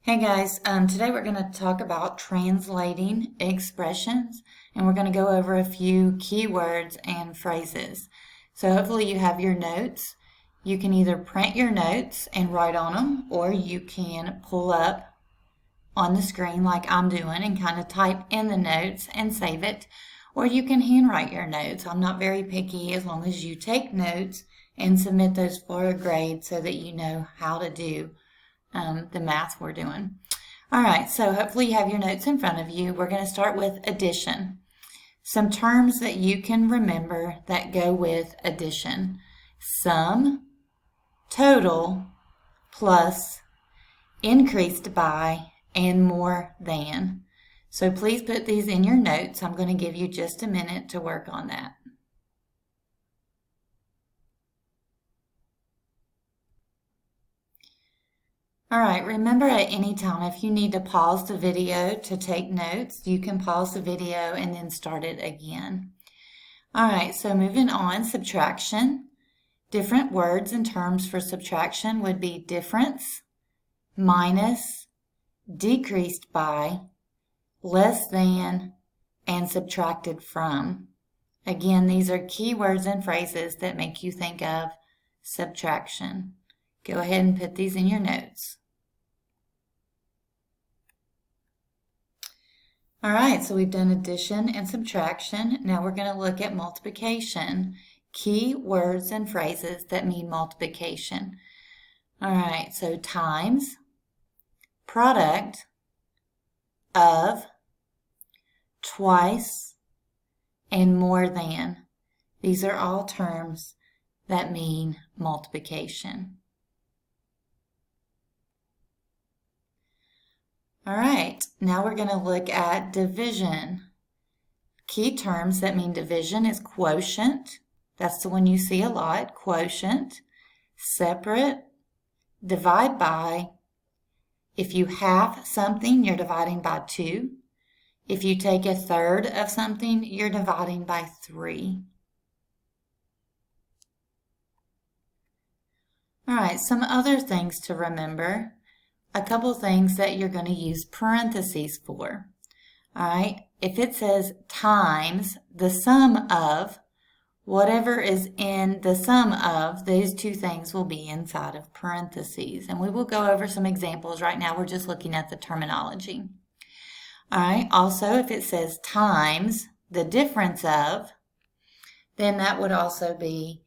Hey guys, today we're going to talk about translating expressions, and we're going to go over a few keywords and phrases. So hopefully you have your notes. You can either print your notes and write on them, or you can pull up on the screen like I'm doing and kind of type in the notes and save it, or you can handwrite your notes. I'm not very picky as long as you take notes and submit those for a grade so that you know how to do the math we're doing. All right, so hopefully you have your notes in front of you. We're going to start with addition. Some terms that you can remember that go with addition: sum, total, plus, increased by, and more than. So please put these in your notes. I'm going to give you just a minute to work on that. All right, remember at any time, if you need to pause the video to take notes, you can pause the video and then start it again. All right, so moving on, subtraction. Different words and terms for subtraction would be difference, minus, decreased by, less than, and subtracted from. Again, these are key words and phrases that make you think of subtraction. Go ahead and put these in your notes. All right, so we've done addition and subtraction. Now we're going to look at multiplication. Key words and phrases that mean multiplication. All right, so times, product, of, twice, and more than. These are all terms that mean multiplication. All right, now we're going to look at division. Key terms that mean division is quotient. That's the one you see a lot, quotient. Separate, divide by. If you half something, you're dividing by 2. If you take a third of something, you're dividing by 3. All right, some other things to remember. A couple things that you're going to use parentheses for. All right, if it says times the sum of, whatever is in the sum of, those two things will be inside of parentheses. And we will go over some examples. Right now we're just looking at the terminology. All right, also if it says times the difference of, then that would also be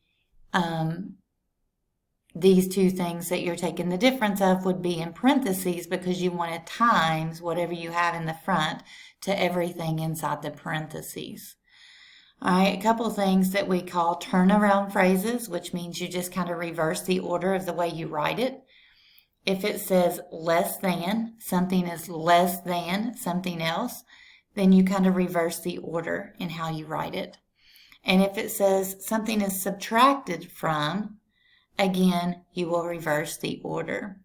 these two things that you're taking the difference of would be in parentheses because you want to times whatever you have in the front to everything inside the parentheses. All right, a couple of things that we call turnaround phrases, which means you just kind of reverse the order of the way you write it. If it says less than, something is less than something else, then you kind of reverse the order in how you write it. And if it says something is subtracted from, again, you will reverse the order.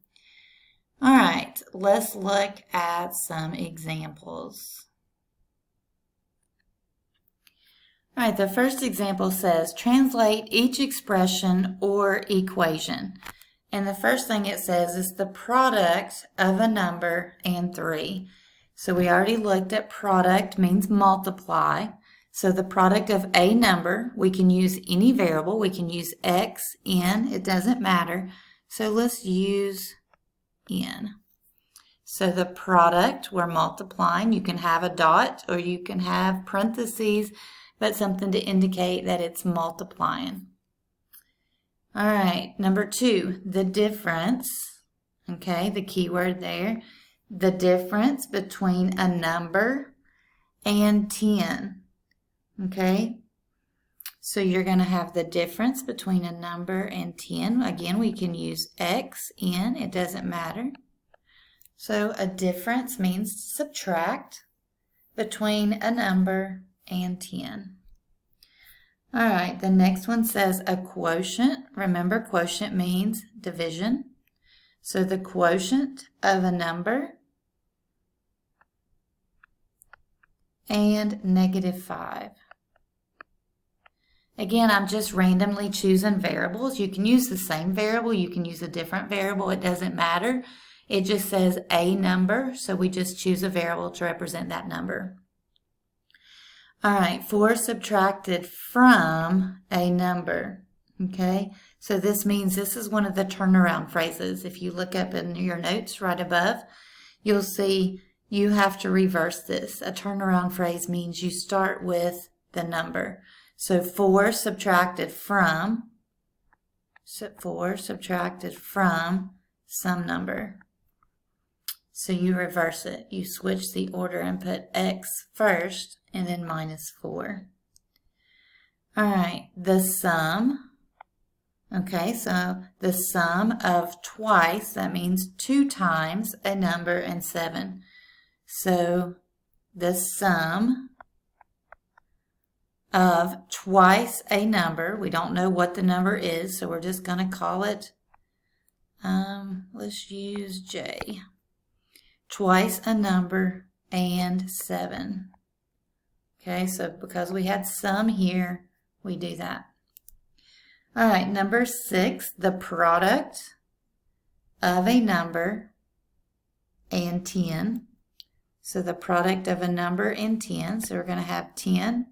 All right, let's look at some examples. All right, the first example says, translate each expression or equation. And the first thing it says is the product of a number and 3. So we already looked at product means multiply. So the product of a number, we can use any variable. We can use x, n, it doesn't matter. So let's use n. So the product, we're multiplying. You can have a dot or you can have parentheses, but something to indicate that it's multiplying. All right, number 2, the difference. Okay, the key word there. The difference between a number and 10. Okay, so you're going to have the difference between a number and 10. Again, we can use x, n, it doesn't matter. So a difference means subtract between a number and 10. All right, the next one says a quotient. Remember, quotient means division. So the quotient of a number and -5. Again, I'm just randomly choosing variables. You can use the same variable. You can use a different variable. It doesn't matter. It just says a number, so we just choose a variable to represent that number. All right, 4 subtracted from a number, okay? So this means this is one of the turnaround phrases. If you look up in your notes right above, you'll see you have to reverse this. A turnaround phrase means you start with the number. So 4 subtracted from, some number. So you reverse it. You switch the order and put x first and then minus 4. All right, the sum. Okay, so the sum of twice, that means 2 times a number and 7. So the sum of twice a number, we don't know what the number is, so we're just going to call it, let's use J. Twice a number and 7. Okay, so because we had sum here, we do that. All right, number 6, the product of a number and 10. So the product of a number and 10, so we're going to have 10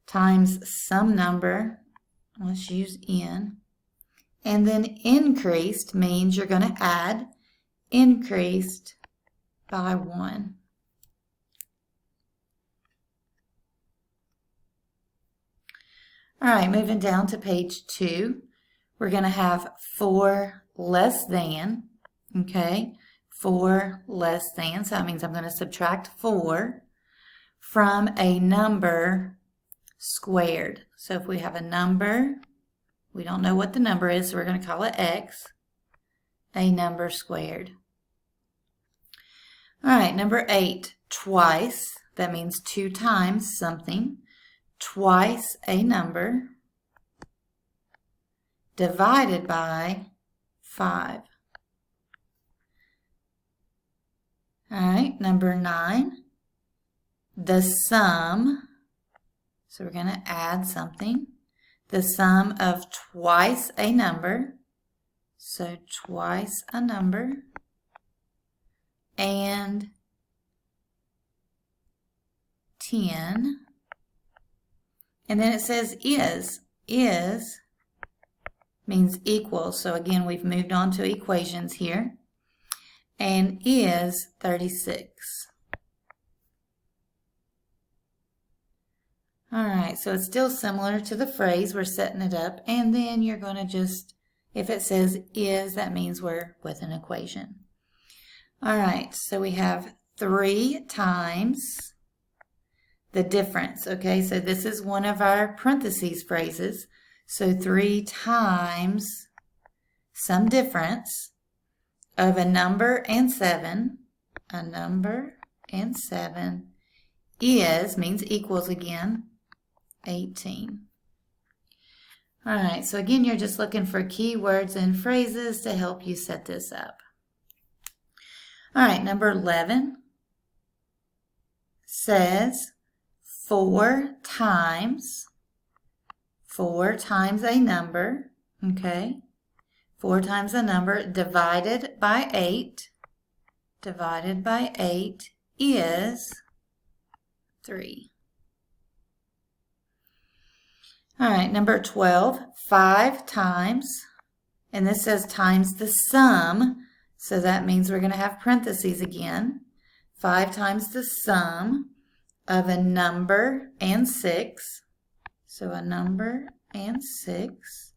times some number, let's use n, and then increased means you're going to add increased by 1. All right, moving down to page 2, we're going to have 4 less than, okay, 4 less than, so that means I'm going to subtract 4 from a number squared. So if we have a number, we don't know what the number is, so we're going to call it x, a number squared. All right, number 8, twice, that means 2 times something, twice a number divided by 5. All right, number 9, the sum, so we're going to add something, the sum of twice a number, so twice a number, and 10, and then it says is means equal, so again we've moved on to equations here, and is 36. All right, so it's still similar to the phrase, we're setting it up, and then you're going to just, if it says is, that means we're with an equation. All right, so we have 3 times the difference, okay, so this is one of our parentheses phrases, so 3 times some difference of a number and 7, is, means equals again, 18. All right, so again, you're just looking for keywords and phrases to help you set this up. All right, number 11 says 4 times a number, okay? 4 times a number divided by 8 is 3. All right, number 12, 5 times, and this says times the sum, so that means we're going to have parentheses again. 5 times the sum of a number and 6, so a number and 6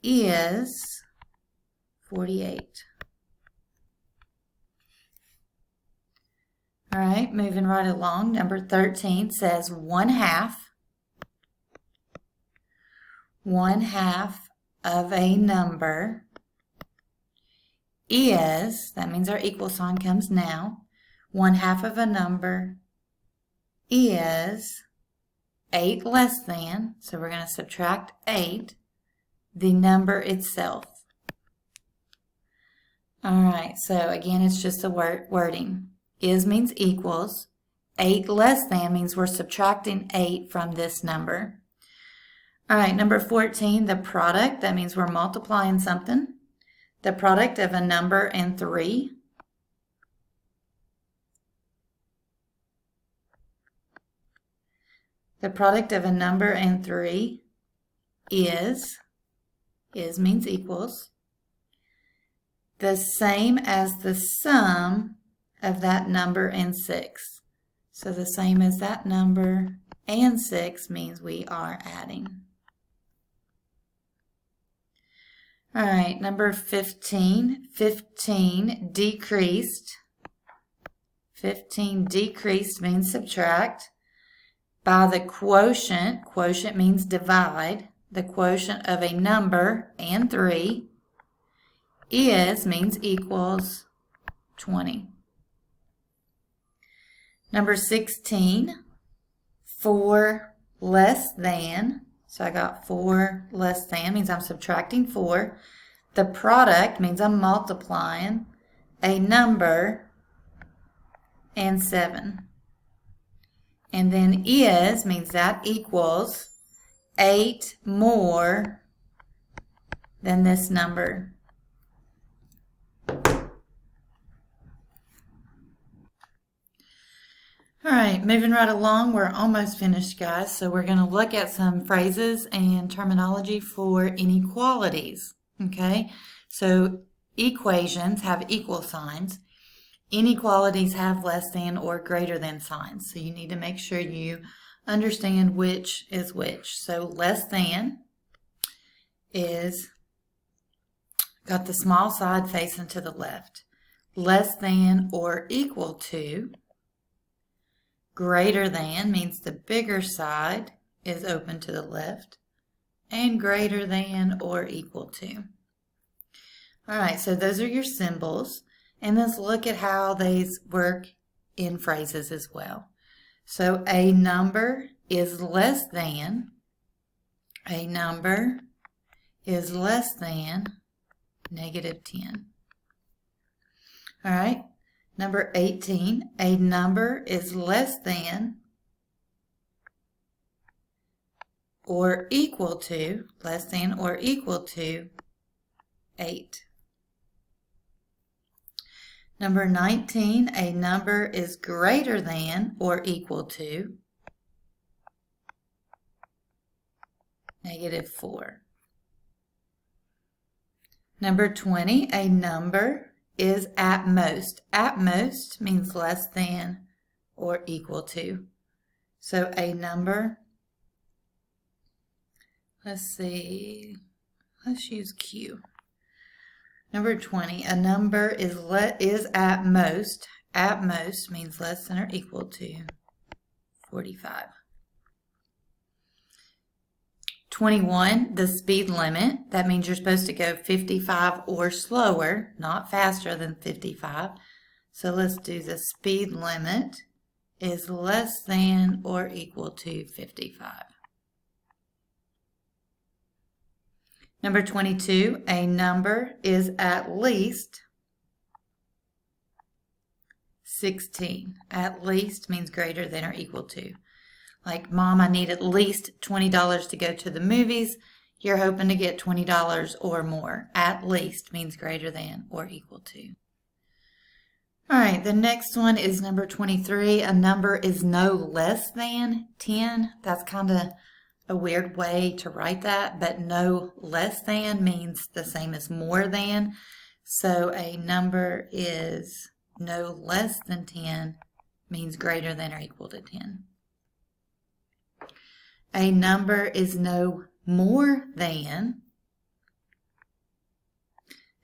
is 48. All right, moving right along, number 13 says 1/2 of a number is, that means our equal sign comes now, 1/2 of a number is 8 less than, so we're going to subtract 8, the number itself. All right, so again, it's just the wording. Is means equals. 8 less than means we're subtracting 8 from this number. All right, number 14, the product. That means we're multiplying something. The product of a number and 3. The product of a number and 3 is means equals, the same as the sum of that number and 6. So the same as that number and 6 means we are adding. All right, number 15. 15 decreased. 15 decreased means subtract. By the quotient, quotient means divide, the quotient of a number and 3 is means equals 20. Number 16, 4 less than. So I got 4 less than means I'm subtracting 4. The product means I'm multiplying a number and 7. And then is means that equals 8 more than this number. All right, moving right along, we're almost finished, guys. So we're going to look at some phrases and terminology for inequalities, okay? So equations have equal signs. Inequalities have less than or greater than signs. So you need to make sure you understand which is which. So less than is got the small side facing to the left. Less than or equal to. Greater than means the bigger side is open to the left, and greater than or equal to. All right, so those are your symbols, and let's look at how these work in phrases as well. So a number is less than, a number is less than -10. All right. Number 18, a number is less than or equal to, less than or equal to 8. Number 19, a number is greater than or equal to -4. Number 20, a number is at most. At most means less than or equal to. So a number, let's see, let's use Q. Number 20, a number is at most means less than or equal to 45. 21, the speed limit. That means you're supposed to go 55 or slower, not faster than 55. So let's do the speed limit is less than or equal to 55. Number 22, a number is at least 16. At least means greater than or equal to. Like, Mom, I need at least $20 to go to the movies. You're hoping to get $20 or more. At least means greater than or equal to. All right, the next one is number 23. A number is no less than 10. That's kind of a weird way to write that, but no less than means the same as more than. So a number is no less than 10 means greater than or equal to 10. A number is no more than.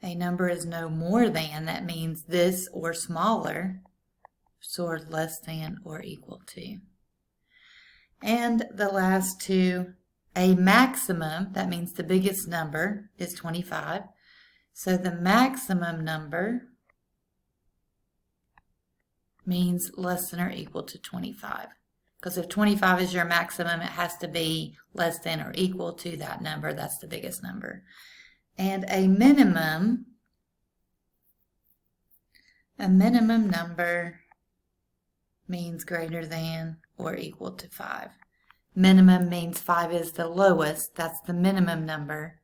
A number is no more than. That means this or smaller, or less than or equal to. And the last two, a maximum, that means the biggest number is 25. So the maximum number means less than or equal to 25. Because if 25 is your maximum, it has to be less than or equal to that number. That's the biggest number. And a minimum number means greater than or equal to 5. Minimum means 5 is the lowest. That's the minimum number.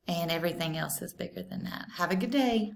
And everything else is bigger than that. Have a good day.